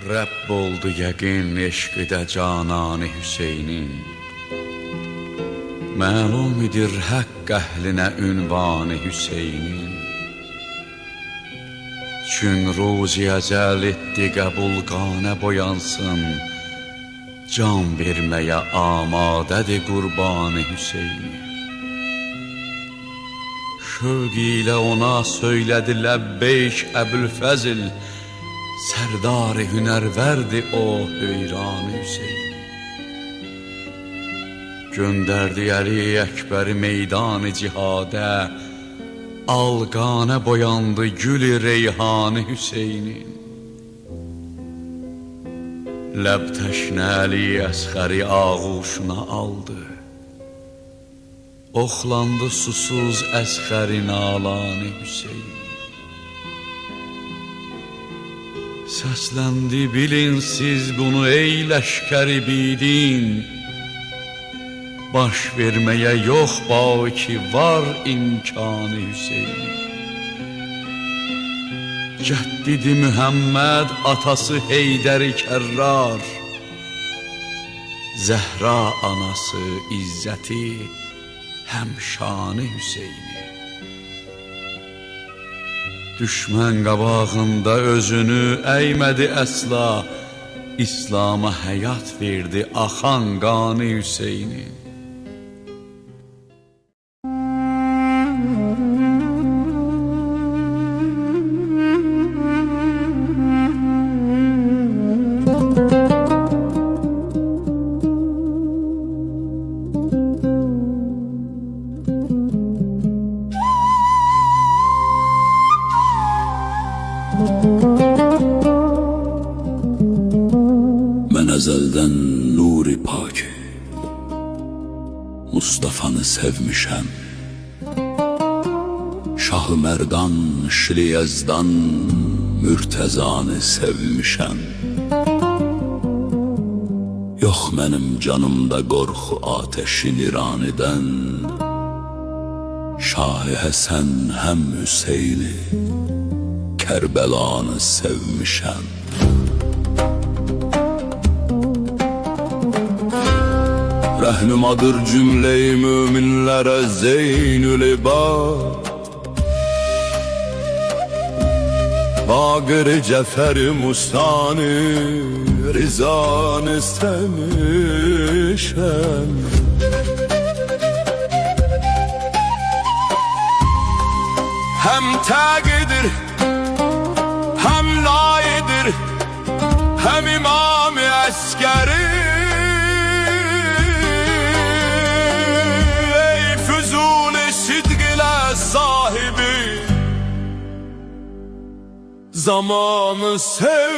Rəbb oldu yəqin eşqidə cananı Hüseynin. Məlum idir haqq əhlinə ünvanı Hüseynin. Çün ruzi əzəl etdi qəbul qanə boyansın, can verməyə amadədir qurbanı Hüseynin. Şövq ilə ona söylədi ləbbeyk Əbülfəzil, Sərdar-ı hünərverdi o heyran Hüseyin. Göndərdi Əli Əkbəri meydan-ı cihadə, Alqanə boyandı gül-i reyhanı Hüseynin. Ləb təşnə Əli Əsxəri ağuşuna aldı, Oxlandı susuz Əsxərin alanı Hüseyin. Səsləndi bilin siz bunu ey ləşkəri bidin, Baş verməyə yox ki var imkanı Hüseynin. Cəddidi Mühəmməd atası Heydər-i Kərrar, Zəhra anası İzzəti həmşanı Hüseynin. Düşmən qabağında özünü əymədi əsla, İslam'a həyat verdi axan qanı Hüseynin. Mən əzəldən nuri paki Mustafanı sevmişəm. Şah-ı Mərdan, Şiliyəzdan Mürtəzanı sevmişəm. Yox mənim canımda qorxu ateşi niranidən, Şah-ı Həsən həm Hüseyni Kərbəlanı sevmişəm. Rəhnumadır cümlə-i müminlərə Zeynül-İbad, Baqir-i Cəfər-i Musanı Rizanı sevmişəm. Həm təqidir, həm layidir, həm İmam-ı Əskəri, ey füzul-i sidq ilə sahibi, zamanı sevmemişəm.